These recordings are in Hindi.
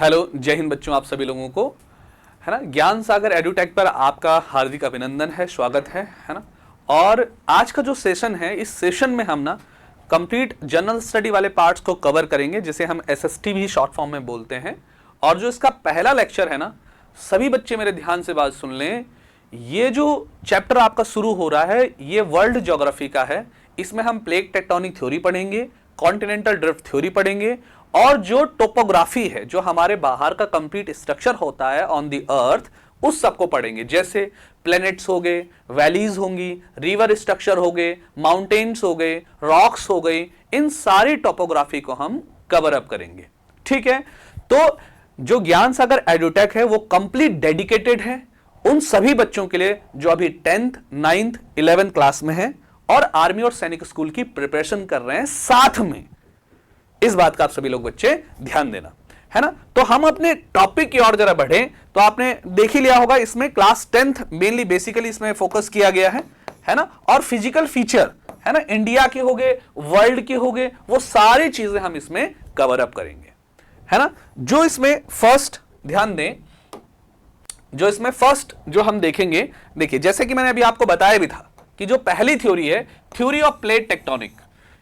हेलो, जय हिंद बच्चों, आप सभी लोगों को है ना ज्ञान सागर एडुटेक पर आपका हार्दिक अभिनंदन है, स्वागत है ना। और आज का जो सेशन है, इस सेशन में हम ना कंप्लीट जनरल स्टडी वाले पार्ट्स को कवर करेंगे, जिसे हम एसएसटी भी शॉर्ट फॉर्म में बोलते हैं। और जो इसका पहला लेक्चर है ना, सभी बच्चे मेरे ध्यान से बात सुन लें। ये जो चैप्टर आपका शुरू हो रहा है, ये वर्ल्ड ज्योग्राफी का है। इसमें हम प्लेट टेक्टोनिक थ्योरी पढ़ेंगे, कॉन्टिनेंटल ड्रिफ्ट थ्योरी पढ़ेंगे, और जो टोपोग्राफी है, जो हमारे बाहर का कंप्लीट स्ट्रक्चर होता है ऑन द अर्थ, उस सबको पढ़ेंगे। जैसे प्लैनेट्स हो गए, वैलीज होंगी, रिवर स्ट्रक्चर हो गए, माउंटेन्स हो गए, रॉक्स हो गई, इन सारी टोपोग्राफी को हम कवर अप करेंगे। ठीक है, तो जो ज्ञान सागर एडुटेक है वो कंप्लीट डेडिकेटेड है उन सभी बच्चों के लिए जो अभी 10th, 9th, 11th क्लास में है और आर्मी और सैनिक स्कूल की प्रिपरेशन कर रहे हैं साथ में। इस बात का आप सभी लोग बच्चे ध्यान देना, है ना। तो हम अपने टॉपिक की ओर जरा बढ़े, तो आपने देख ही लिया होगा, इसमें क्लास 10th मेनली बेसिकली इसमें फोकस किया गया है ना। और फिजिकल फीचर है ना, इंडिया के हो गए, वर्ल्ड के हो गए, वो सारी चीजें हम इसमें कवर अप करेंगे, है ना। जो इसमें फर्स्ट ध्यान दें, जो इसमें फर्स्ट जो हम देखेंगे, देखिए जैसे कि मैंने अभी आपको बताया भी था कि जो पहली थ्योरी है, थ्योरी ऑफ प्लेट टेक्टोनिक,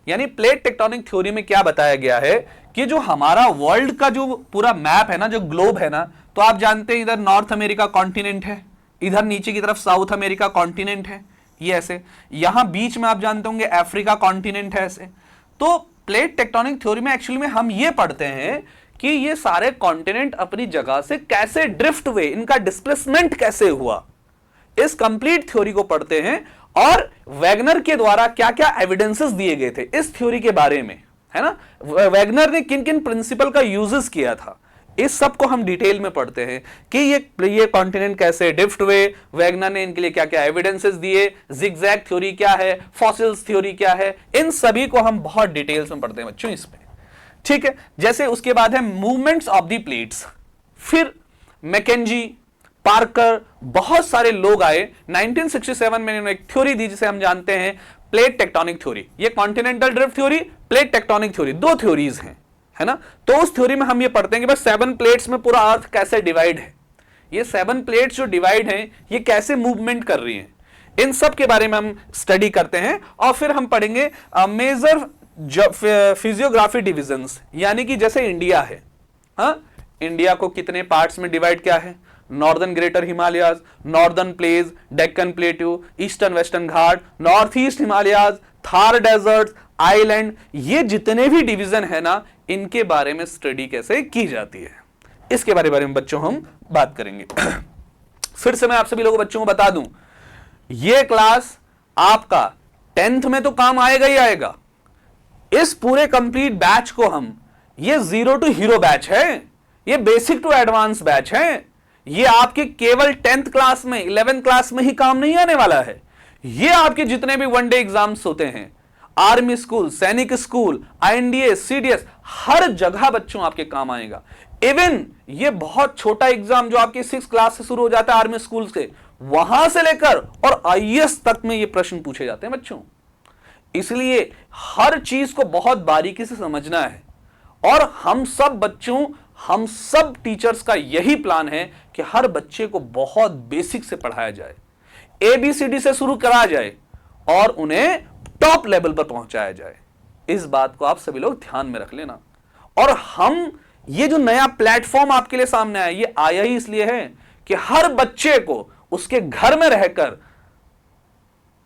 यानी प्लेट टेक्टोनिक थ्योरी में क्या बताया गया है कि जो हमारा वर्ल्ड का जो पूरा मैप है ना, जो ग्लोब है ना, तो आप जानते हैं इधर नॉर्थ अमेरिका कॉन्टिनेंट है, इधर नीचे की तरफ साउथ अमेरिका कॉन्टिनेंट है, ये ऐसे, यहां बीच में आप जानते होंगे अफ्रीका कॉन्टिनेंट है ऐसे। तो प्लेट टेक्टोनिक थ्योरी में एक्चुअली में हम ये पढ़ते हैं कि ये सारे कॉन्टिनेंट अपनी जगह से कैसे ड्रिफ्ट हुए, इनका डिस्प्लेसमेंट कैसे हुआ, इस कंप्लीट थ्योरी को पढ़ते हैं। और वैगनर के द्वारा क्या क्या एविडेंसेस दिए गए थे इस थ्योरी के बारे में, है ना। वैगनर ने किन किन प्रिंसिपल का यूजेस किया था, इस सब को हम डिटेल में पढ़ते हैं कि ये कॉन्टिनेंट कैसे ड्रिफ्ट हुए, वैगनर ने इनके लिए क्या क्या एविडेंसेस दिए, जिगजैग थ्योरी क्या है, फॉसिल्स थ्योरी क्या है, इन सभी को हम बहुत डिटेल्स में पढ़ते हैं बच्चों इसमें। ठीक है, जैसे उसके बाद है मूवमेंट्स ऑफ द प्लेट्स, फिर मैकेंजी, पार्कर, बहुत सारे लोग आए। 1967 में इन्होंने एक थ्योरी दी जिसे हम जानते हैं प्लेट टेक्टोनिक थ्योरी। ये continental drift theory, plate tectonic theory, दो थ्योरीज हैं, है ना। तो उस थ्योरी में हम ये पढ़ते हैं कि बस 7 प्लेट्स में पूरा अर्थ कैसे डिवाइड है, ये 7 प्लेट्स जो डिवाइड हैं ये कैसे मूवमेंट कर रही हैं, इन सब के बारे में हम स्टडी करते हैं। और फिर हम पढ़ेंगे मेजर फिजियोग्राफी डिविजन्स, यानी कि जैसे इंडिया है, हाँ, इंडिया को कितने पार्ट्स में डिवाइड किया है, northern greater Himalayas, northern plains, Deccan plateau, eastern western ghat, north east Himalayas, Thar desert, island, ये जितने भी डिवीजन है ना, इनके बारे में स्टडी कैसे की जाती है, इसके बारे में बच्चों हम बात करेंगे। फिर से मैं आप सभी लोगों बच्चों को बता दूं, ये क्लास आपका 10th में तो काम आएगा ही आएगा। इस पूरे कंप्लीट बैच को हम, ये 0 to हीरो बैच है, ये बेसिक टू एडवांस बैच है। ये आपके केवल 10th क्लास में, 11th क्लास में ही काम नहीं आने वाला है। ये आपके जितने भी वनडे एग्जाम्स होते हैं, आर्मी स्कूल, सैनिक स्कूल, आईएनडीएस, सीडीएस, हर जगह बच्चों आपके काम आएगा। इवन ये बहुत छोटा एग्जाम जो आपकी 6th क्लास से शुरू हो जाता है आर्मी स्कूल से, वहां से लेकर और आईएएस तक में ये प्रश्न पूछे जाते हैं बच्चों। इसलिए हर चीज को बहुत बारीकी से समझना है। और हम सब बच्चों, हम सब टीचर्स का यही प्लान है कि हर बच्चे को बहुत बेसिक से पढ़ाया जाए, ABCD से शुरू कराया जाए और उन्हें टॉप लेवल पर पहुंचाया जाए। इस बात को आप सभी लोग ध्यान में रख लेना। और हम, ये जो नया प्लेटफॉर्म आपके लिए सामने आया, ये आया ही इसलिए है कि हर बच्चे को उसके घर में रहकर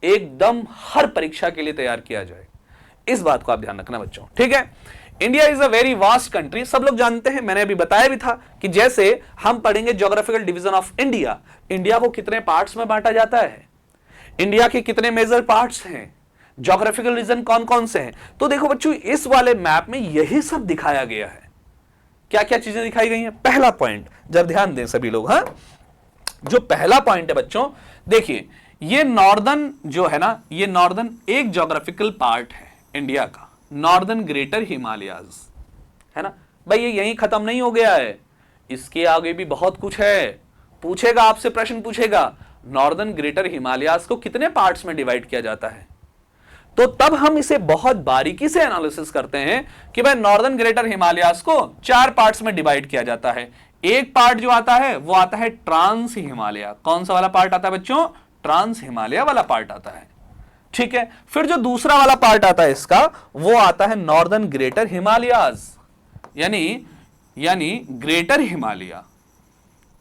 एकदम हर परीक्षा के लिए तैयार किया जाए। इस बात को आप ध्यान रखना बच्चों, ठीक है। India is a very vast country, सब लोग जानते हैं, मैंने अभी बताया भी था कि जैसे हम पढ़ेंगे geographical division of India, India को कितने पार्ट्स में बांटा जाता है, इंडिया के कितने मेजर पार्ट्स हैं, ज्योग्राफिकल रीजन कौन कौन से हैं। तो देखो बच्चों, इस वाले मैप में यही सब दिखाया गया है। क्या क्या चीजें दिखाई गई हैं? पहला पॉइंट जब ध्यान दें सभी लोग, हाँ, जो पहला पॉइंट है बच्चों, देखिए ये नॉर्दर्न जो है ना, ये नॉर्दर्न एक ज्योग्राफिकल पार्ट है इंडिया का, नॉर्दर्न ग्रेटर हिमालयाज, है ना भाई। ये यहीं खत्म नहीं हो गया है, इसके आगे भी बहुत कुछ है। पूछेगा आपसे, प्रश्न पूछेगा, नॉर्दर्न ग्रेटर हिमालयाज को कितने पार्ट्स में डिवाइड किया जाता है? तो तब हम इसे बहुत बारीकी से एनालिसिस करते हैं कि भाई नॉर्दर्न ग्रेटर हिमालयाज को 4 पार्ट्स में डिवाइड किया जाता है। एक पार्ट जो आता है वो आता है ट्रांस हिमालय। कौन सा वाला पार्ट आता है बच्चों? ट्रांस हिमालय वाला पार्ट आता है, ठीक है। फिर जो दूसरा वाला पार्ट आता है इसका, वो आता है नॉर्दर्न ग्रेटर हिमालयाज, यानी ग्रेटर हिमालय,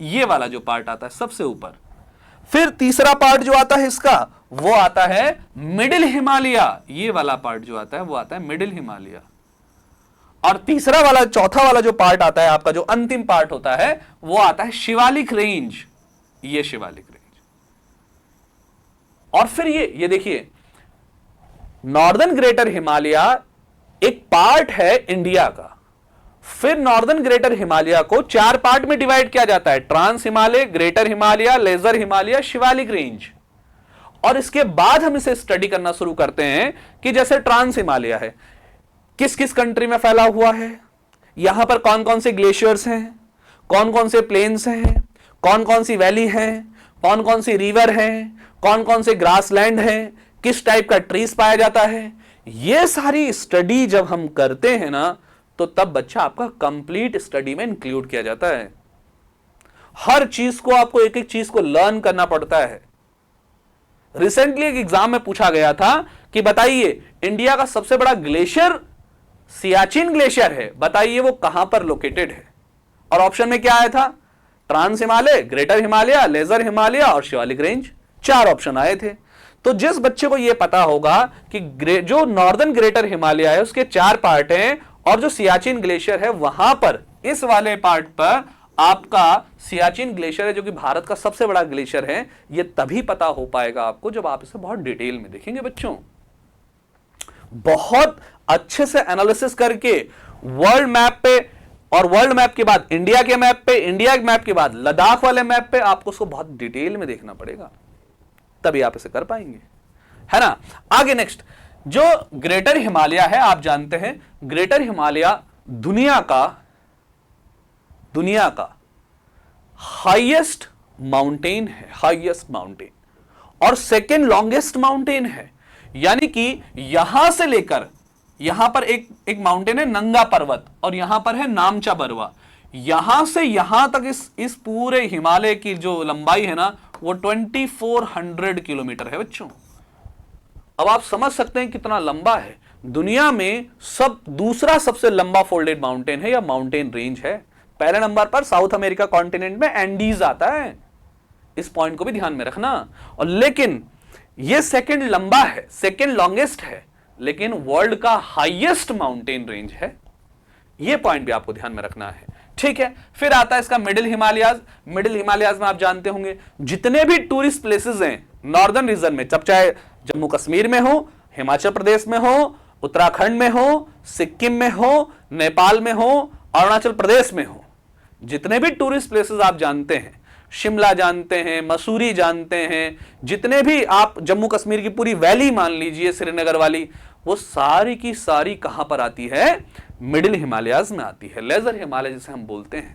ये वाला जो पार्ट आता है सबसे ऊपर। फिर तीसरा पार्ट जो आता है इसका, वो आता है मिडिल हिमालय, ये वाला पार्ट जो आता है वो आता है मिडिल हिमालय। और तीसरा वाला, चौथा वाला जो पार्ट आता है आपका, जो अंतिम पार्ट होता है, वो आता है शिवालिक रेंज, ये शिवालिक रेंज। और फिर ये देखिए, नॉर्दर्न ग्रेटर हिमालय एक पार्ट है इंडिया का। फिर नॉर्दर्न ग्रेटर हिमालय को 4 पार्ट में डिवाइड किया जाता है, trans Himalaya, greater Himalaya, lesser Himalaya, Shivalik range. और इसके बाद हम इसे स्टडी करना शुरू करते हैं कि जैसे ट्रांस हिमालय है, किस किस कंट्री में फैला हुआ है, यहां पर कौन कौन से ग्लेशियर्स हैं, कौन कौन से प्लेन्स हैं, कौन कौन सी वैली हैं, कौन कौन सी रिवर हैं, कौन कौन से ग्रासलैंड हैं, किस टाइप का ट्रीज पाया जाता है। यह सारी स्टडी जब हम करते हैं ना, तो तब बच्चा आपका कंप्लीट स्टडी में इंक्लूड किया जाता है। हर चीज को आपको एक एक चीज को लर्न करना पड़ता है। रिसेंटली एक एग्जाम में पूछा गया था कि बताइए इंडिया का सबसे बड़ा ग्लेशियर सियाचिन ग्लेशियर है, बताइए वो कहां पर लोकेटेड है। और ऑप्शन में क्या आया था? Trans Himalaya, greater Himalaya, lesser Himalaya और शिवालिक रेंज, 4 ऑप्शन आए थे। तो जिस बच्चे को यह पता होगा कि जो नॉर्दर्न ग्रेटर हिमालय है उसके 4 पार्ट हैं, और जो सियाचिन ग्लेशियर है वहां पर, इस वाले पार्ट पर आपका सियाचिन ग्लेशियर है, जो कि भारत का सबसे बड़ा ग्लेशियर है, यह तभी पता हो पाएगा आपको जब आप इसे बहुत डिटेल में देखेंगे बच्चों। बहुत अच्छे से एनालिसिस करके वर्ल्ड मैप पे, और वर्ल्ड मैप के बाद इंडिया के मैप पे, इंडिया के मैप के बाद लद्दाख वाले मैप पे, आपको उसको बहुत डिटेल में देखना पड़ेगा, तभी आप इसे कर पाएंगे, है ना। आगे नेक्स्ट, जो ग्रेटर हिमालय है, आप जानते हैं ग्रेटर हिमालय दुनिया का हाईएस्ट माउंटेन है, हाईएस्ट माउंटेन, और सेकेंड लॉन्गेस्ट माउंटेन है। यानी कि यहां से लेकर यहां पर एक माउंटेन है नंगा पर्वत, और यहां पर है नामचा बरवा। यहां से यहां तक इस पूरे हिमालय की जो लंबाई है ना, वो 2400 किलोमीटर है बच्चों। अब आप समझ सकते हैं कितना लंबा है। दुनिया में दूसरा सबसे लंबा फोल्डेड माउंटेन है या माउंटेन रेंज है। पहले नंबर पर साउथ अमेरिका कॉन्टिनेंट में एंडीज आता है, इस पॉइंट को भी ध्यान में रखना। और लेकिन यह सेकंड लंबा है, सेकंड लॉन्गेस्ट है, लेकिन वर्ल्ड का हाईएस्ट माउंटेन रेंज है। यह पॉइंट भी आपको ध्यान में रखना है, ठीक है। फिर आता है इसका मिडिल हिमालयाज। मिडिल हिमालयाज में आप जानते होंगे जितने भी टूरिस्ट प्लेसेस हैं नॉर्दर्न रीजन में, चाहे जम्मू कश्मीर में हो, हिमाचल प्रदेश में हो, उत्तराखंड में हो, सिक्किम में हो, नेपाल में हो, अरुणाचल प्रदेश में हो, जितने भी टूरिस्ट प्लेसेस आप जानते हैं, शिमला जानते हैं, मसूरी जानते हैं, जितने भी आप जम्मू कश्मीर की पूरी वैली मान लीजिए, श्रीनगर वाली, वो सारी की सारी कहां पर आती है? मिडिल हिमालयाज में आती है, लेजर हिमालय जिसे हम बोलते हैं।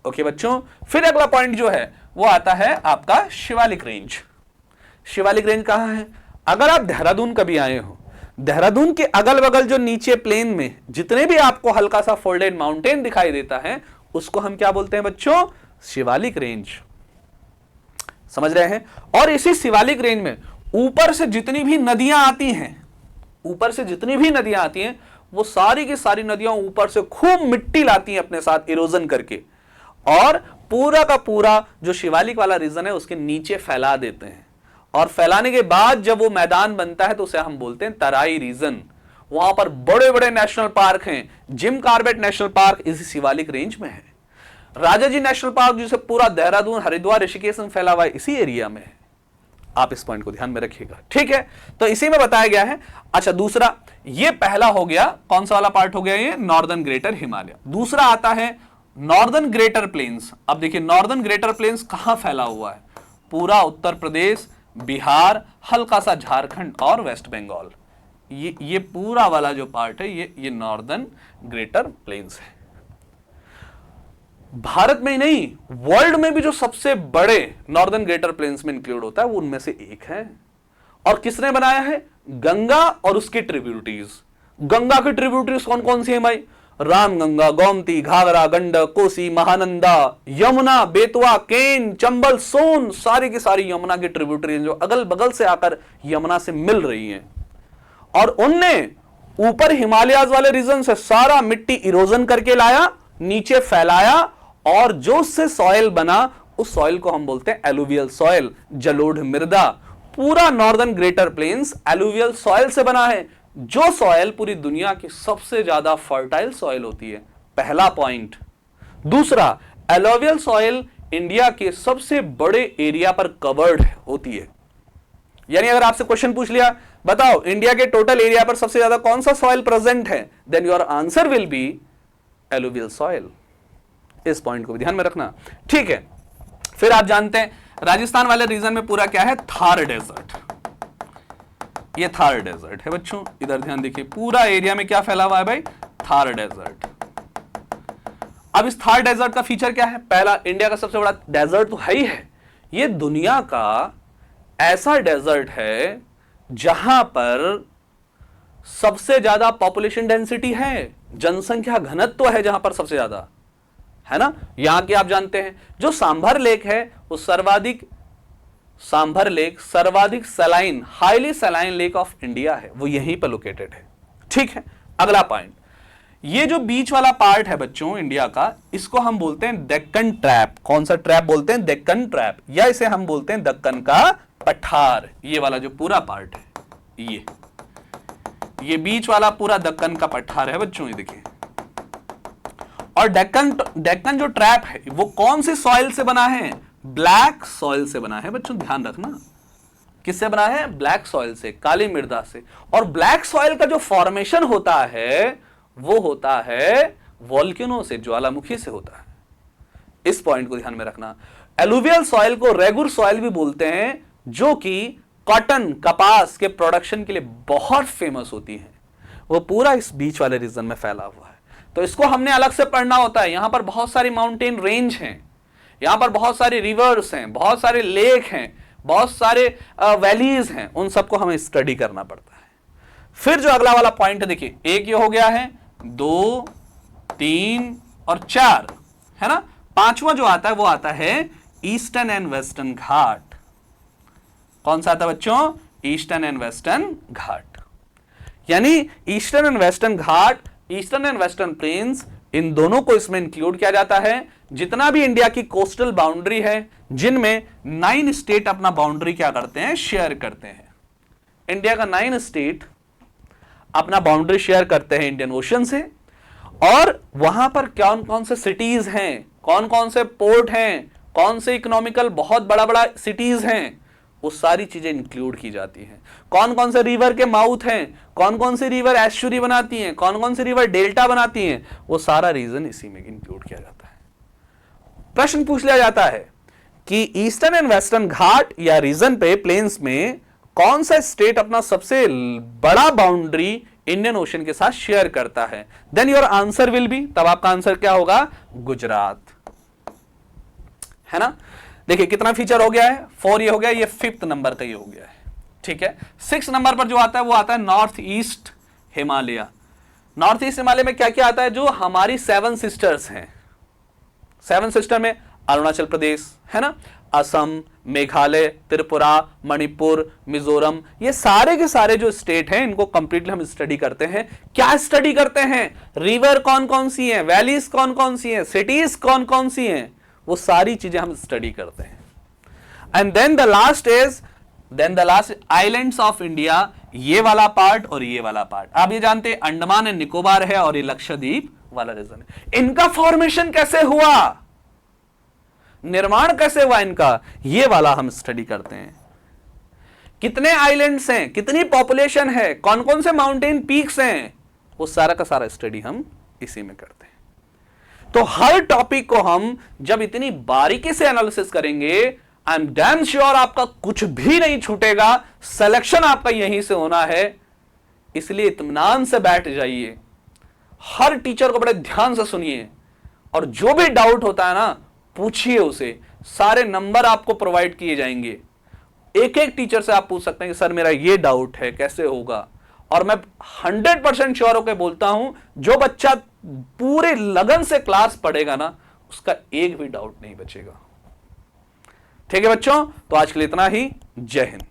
ओके बच्चों, फिर अगला पॉइंट जो है वो आता है आपका शिवालिक रेंज। शिवालिक रेंज कहां है? अगर आप देहरादून कभी आए हो, देहरादून के अगल बगल जो नीचे प्लेन में जितने भी आपको हल्का सा फोल्डेड माउंटेन दिखाई देता है, उसको हम क्या बोलते हैं बच्चों? शिवालिक रेंज। समझ रहे हैं? और इसी शिवालिक रेंज में ऊपर से जितनी भी नदियां आती हैं, ऊपर से जितनी भी नदियां आती हैं, वो सारी की सारी नदियां ऊपर से खूब मिट्टी लाती हैं अपने साथ इरोजन करके, और पूरा का पूरा जो शिवालिक वाला रीजन है उसके नीचे फैला देते हैं। और फैलाने के बाद जब वो मैदान बनता है तो उसे हम बोलते हैं तराई रीजन। वहां पर बड़े बड़े नेशनल पार्क हैं। जिम कॉर्बेट नेशनल पार्क इसी शिवालिक रेंज में है। राजाजी नेशनल पार्क जिसे पूरा देहरादून, हरिद्वार, ऋषिकेश में फैला हुआ है, इसी एरिया में है। आप इस पॉइंट को ध्यान में रखिएगा, ठीक है। तो इसी में बताया गया है। अच्छा, दूसरा, ये पहला हो गया, कौन सा वाला पार्ट हो गया? ये नॉर्दर्न ग्रेटर हिमालय। दूसरा आता है नॉर्दर्न ग्रेटर प्लेन्स। अब देखिए नॉर्दर्न ग्रेटर प्लेन्स कहां फैला हुआ है? पूरा उत्तर प्रदेश, बिहार, हल्का सा झारखंड और वेस्ट बंगाल, ये पूरा वाला जो पार्ट है ये नॉर्दर्न ग्रेटर प्लेन्स है। भारत में ही नहीं, वर्ल्ड में भी जो सबसे बड़े नॉर्दर्न ग्रेटर प्लेन्स में इंक्लूड होता है वो उनमें से एक है। और किसने बनाया है? गंगा और उसकी ट्रिब्यूटरीज। गंगा की ट्रिब्यूटरीज कौन कौन सी है भाई? रामगंगा, गोमती, घाघरा, गंडक, कोसी, महानंदा, यमुना, बेतवा, केन, चंबल, सोन, सारी की सारी यमुना की ट्रिब्यूटरीज जो अगल बगल से आकर यमुना से मिल रही हैं। और उनने ऊपर हिमालयाज वाले रीजन से सारा मिट्टी इरोजन करके लाया, नीचे फैलाया, और जो उससे सॉइल बना उस सॉइल को हम बोलते हैं एलुवियल सॉइल, जलोढ़ मृदा। पूरा northern greater plains alluvial soil से बना है, जो सॉइल पूरी दुनिया की सबसे ज्यादा फर्टाइल सॉइल होती है। पहला पॉइंट। दूसरा, एलुवियल सॉइल इंडिया के सबसे बड़े एरिया पर कवर्ड होती है। यानी अगर आपसे क्वेश्चन पूछ लिया, बताओ इंडिया के टोटल एरिया पर सबसे ज्यादा कौन सा सॉइल प्रेजेंट है, then your answer will be alluvial soil. इस पॉइंट को भी ध्यान में रखना, ठीक है। फिर आप जानते हैं राजस्थान वाले रीजन में पूरा क्या है? थार डेजर्ट। ये थार डेजर्ट है बच्चों, इधर ध्यान देखिए, पूरा एरिया में क्या फैला हुआ है भाई? थार डेजर्ट। अब इस थार डेजर्ट का फीचर क्या है? पहला, इंडिया का सबसे बड़ा डेजर्ट तो है ही है, ये दुनिया का ऐसा डेजर्ट है जहां पर सबसे ज्यादा पॉपुलेशन डेंसिटी है, जनसंख्या घनत्व है जहां पर सबसे ज्यादा, है ना। यहां के आप जानते हैं जो सांभर लेक है, वो सांभर लेक सर्वाधिक saline, highly saline lake of India है, वो यहीं पर लोकेटेड है, ठीक है। अगला पॉइंट, ये जो बीच वाला पार्ट है बच्चों इंडिया का, इसको हम बोलते हैं डेक्कन ट्रैप। कौन सा ट्रैप बोलते हैं? डेक्कन ट्रैप, या इसे हम बोलते हैं दक्कन का पठार। ये वाला जो पूरा पार्ट है, ये बीच वाला पूरा दक्कन का पठार है बच्चों, ये देखिए। और डेक्कन जो ट्रैप है वो कौन सी सॉइल से बना है? ब्लैक सॉइल से बना है बच्चों, ध्यान रखना। किससे बना है? ब्लैक सॉइल से, काली मृदा से। और ब्लैक सॉइल का जो फॉर्मेशन होता है वो होता है वोल्केनो से, ज्वालामुखी से होता है। इस पॉइंट को ध्यान में रखना। एलुवियल सॉइल को रेगुर सॉइल भी बोलते हैं, जो कि कॉटन, कपास के प्रोडक्शन के लिए बहुत फेमस होती है। वो पूरा इस बीच वाले रीजन में फैला हुआ है, तो इसको हमने अलग से पढ़ना होता है। यहां पर बहुत सारी माउंटेन रेंज हैं, यहां पर बहुत सारे रिवर्स हैं, बहुत सारे लेक हैं, बहुत सारे वैलीज हैं, उन सबको हमें स्टडी करना पड़ता है। फिर जो अगला वाला पॉइंट है, देखिए, एक ये हो गया है, 2, 3 और 4, है ना। पांचवा जो आता है वो आता है ईस्टर्न एंड वेस्टर्न घाट। कौन सा आता है बच्चों? Eastern and western ghat. यानी eastern and western ghat, eastern and western plains, इन दोनों को इसमें इंक्लूड किया जाता है। जितना भी इंडिया की कोस्टल बाउंड्री है, जिनमें 9 स्टेट अपना बाउंड्री क्या करते हैं? शेयर करते हैं। इंडिया का 9 स्टेट अपना बाउंड्री शेयर करते हैं इंडियन ओशन से, और वहां पर कौन कौन से सिटीज हैं, कौन कौन से पोर्ट हैं, कौन से इकोनॉमिकल बहुत बड़ा बड़ा सिटीज हैं, वो सारी चीजें इंक्लूड की जाती हैं। कौन कौन से रिवर के माउथ हैं, कौन कौन सी रिवर एस्चुरी बनाती हैं, कौन कौन सी रिवर डेल्टा बनाती हैं, वो सारा रीजन इसी में इंक्लूड किया जाता है। प्रश्न पूछ लिया जाता है कि ईस्टर्न एंड वेस्टर्न घाट या रीजन पे, प्लेन्स में कौन सा स्टेट अपना सबसे बड़ा बाउंड्री इंडियन ओशन के साथ शेयर करता है, then your answer will be, तब आपका आंसर क्या होगा? गुजरात, है ना। देखिए कितना फीचर हो गया है? 4 ये हो गया, ये 5th नंबर का ये हो गया है, ठीक है। 6 नंबर पर जो आता है वो आता है north east Himalaya. North east Himalaya में क्या क्या आता है? जो हमारी 7 सिस्टर्स हैं। 7 सिस्टर में अरुणाचल प्रदेश, है ना, असम, मेघालय, त्रिपुरा, मणिपुर, मिजोरम, ये सारे के सारे जो स्टेट हैं, इनको कंप्लीटली हम स्टडी करते हैं। क्या स्टडी करते हैं? रिवर कौन कौन सी हैं, वैलीज कौन कौन सी हैं, सिटीज कौन कौन सी हैं, वो सारी चीजें हम स्टडी करते हैं। And then the last islands of India, ये वाला पार्ट और ये वाला पार्ट। आप ये जानते हैं अंडमान एंड निकोबार है और ये लक्षद्वीप वाला रीजन है। इनका फॉर्मेशन कैसे हुआ, निर्माण कैसे हुआ इनका, ये वाला हम स्टडी करते हैं। कितने आइलैंड्स हैं, कितनी पॉपुलेशन है, कौन कौन से माउंटेन पीक्स हैं, वो सारा का सारा स्टडी हम इसी में करते हैं। तो हर टॉपिक को हम जब इतनी बारीकी से एनालिसिस करेंगे, आई एम डैम श्योर आपका कुछ भी नहीं छूटेगा। सिलेक्शन आपका यहीं से होना है, इसलिए इत्मीनान से बैठ जाइए, हर टीचर को बड़े ध्यान से सुनिए, और जो भी डाउट होता है ना, पूछिए उसे। सारे नंबर आपको प्रोवाइड किए जाएंगे। एक एक टीचर से आप पूछ सकते हैं कि सर मेरा ये डाउट है, कैसे होगा। और मैं 100% श्योर होकर बोलता हूं, जो बच्चा पूरे लगन से क्लास पढ़ेगा ना, उसका एक भी डाउट नहीं बचेगा। ठीक है बच्चों, तो आज के लिए इतना ही। जय हिंद।